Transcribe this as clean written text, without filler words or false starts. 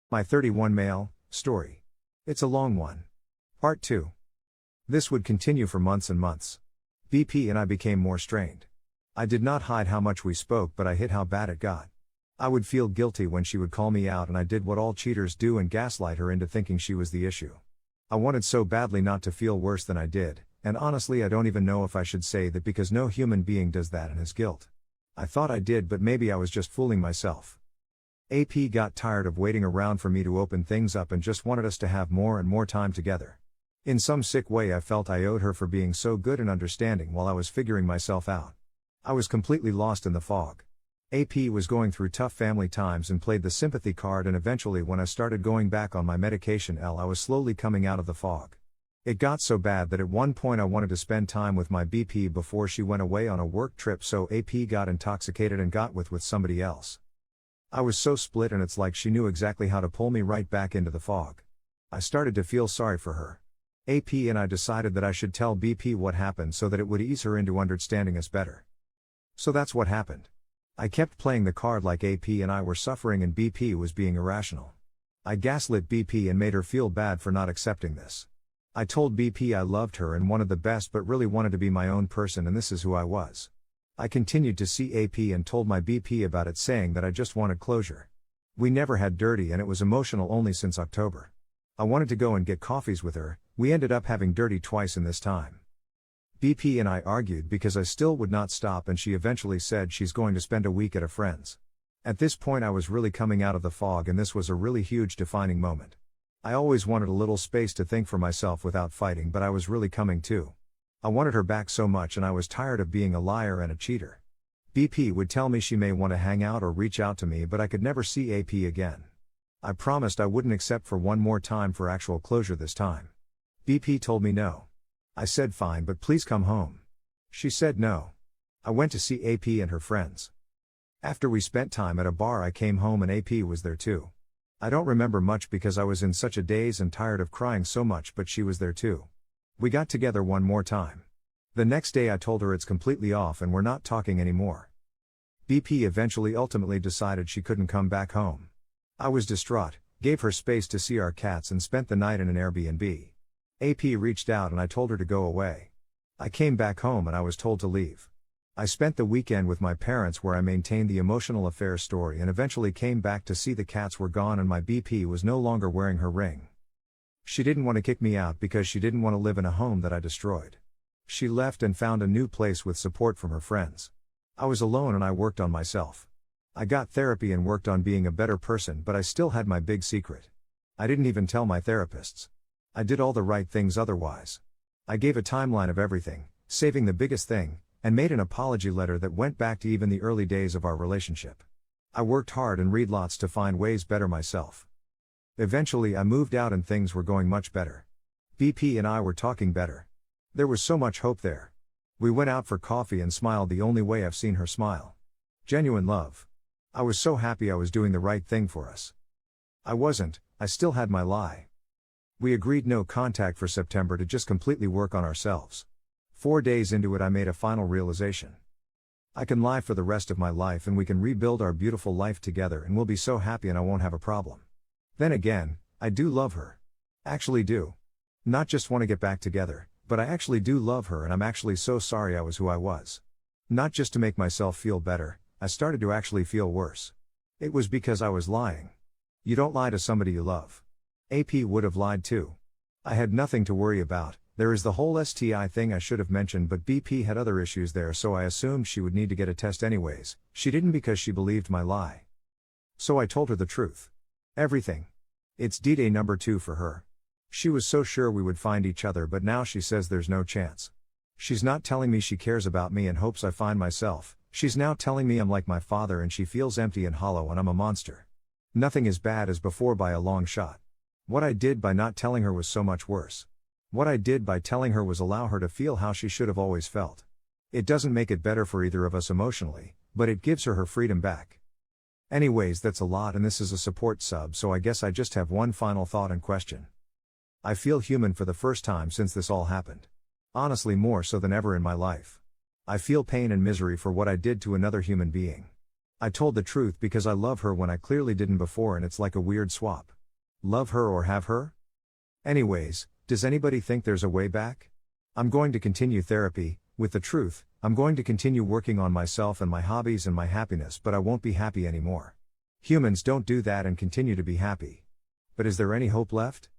My 31 male story. It's a long one. Part 2. This would continue for months and months. BP and I became more strained. I did not hide how much we spoke, but I hid how bad it got. I would feel guilty when she would call me out, and I did what all cheaters do and gaslight her into thinking she was the issue. I wanted so badly not to feel worse than I did, and honestly I don't even know if I should say that, because no human being does that in his guilt. I thought I did, but maybe I was just fooling myself. AP got tired of waiting around for me to open things up and just wanted us to have more and more time together. In some sick way I felt I owed her for being so good and understanding while I was figuring myself out. I was completely lost in the fog. AP was going through tough family times and played the sympathy card, and eventually when I started going back on my medication I was slowly coming out of the fog. It got so bad that at one point I wanted to spend time with my BP before she went away on a work trip, so AP got intoxicated and got with somebody else. I was so split, and it's like she knew exactly how to pull me right back into the fog. I started to feel sorry for her. AP and I decided that I should tell BP what happened so that it would ease her into understanding us better. So that's what happened. I kept playing the card like AP and I were suffering and BP was being irrational. I gaslit BP and made her feel bad for not accepting this. I told BP I loved her and wanted the best, but really wanted to be my own person, and this is who I was. I continued to see AP and told my BP about it, saying that I just wanted closure. We never had dirty, and it was emotional only since October. I wanted to go and get coffees with her. We ended up having dirty twice in this time. BP and I argued because I still would not stop, and she eventually said she's going to spend a week at a friend's. At this point I was really coming out of the fog, and this was a really huge defining moment. I always wanted a little space to think for myself without fighting, but I was really coming to. I wanted her back so much, and I was tired of being a liar and a cheater. BP would tell me she may want to hang out or reach out to me, but I could never see AP again. I promised I wouldn't accept for one more time for actual closure this time. BP told me no. I said fine, but please come home. She said no. I went to see AP and her friends. After we spent time at a bar I came home and AP was there too. I don't remember much because I was in such a daze and tired of crying so much, but she was there too. We got together one more time. The next day I told her it's completely off and we're not talking anymore. BP eventually ultimately decided she couldn't come back home. I was distraught, gave her space to see our cats, and spent the night in an Airbnb. AP reached out and I told her to go away. I came back home and I was told to leave. I spent the weekend with my parents where I maintained the emotional affair story, and eventually came back to see the cats were gone and my BP was no longer wearing her ring. She didn't want to kick me out because she didn't want to live in a home that I destroyed. She left and found a new place with support from her friends. I was alone and I worked on myself. I got therapy and worked on being a better person, but I still had my big secret. I didn't even tell my therapists. I did all the right things otherwise. I gave a timeline of everything, saving the biggest thing, and made an apology letter that went back to even the early days of our relationship. I worked hard and read lots to find ways better myself. Eventually I moved out and things were going much better. BP and I were talking better. There was so much hope there. We went out for coffee and smiled the only way I've seen her smile. Genuine love. I was so happy I was doing the right thing for us. I wasn't, I still had my lie. We agreed no contact for September to just completely work on ourselves. 4 days into it I made a final realization. I can lie for the rest of my life and we can rebuild our beautiful life together and we'll be so happy and I won't have a problem. Then again, I do love her. Actually do. Not just want to get back together, but I actually do love her, and I'm actually so sorry I was who I was. Not just to make myself feel better, I started to actually feel worse. It was because I was lying. You don't lie to somebody you love. AP would have lied too. I had nothing to worry about. There is the whole STI thing I should have mentioned, but BP had other issues there, so I assumed she would need to get a test anyways. She didn't because she believed my lie. So I told her the truth. Everything. It's D-Day number 2 for her. She was so sure we would find each other, but now she says there's no chance. She's not telling me she cares about me and hopes I find myself. She's now telling me I'm like my father and she feels empty and hollow and I'm a monster. Nothing as bad as before by a long shot. What I did by not telling her was so much worse. What I did by telling her was allow her to feel how she should have always felt. It doesn't make it better for either of us emotionally, but it gives her freedom back. Anyways, that's a lot, and this is a support sub, so I guess I just have one final thought and question. I feel human for the first time since this all happened. Honestly, more so than ever in my life. I feel pain and misery for what I did to another human being. I told the truth because I love her when I clearly didn't before, and it's like a weird swap. Love her or have her? Anyways, does anybody think there's a way back? I'm going to continue therapy, with the truth, I'm going to continue working on myself and my hobbies and my happiness, but I won't be happy anymore. Humans don't do that and continue to be happy. But is there any hope left?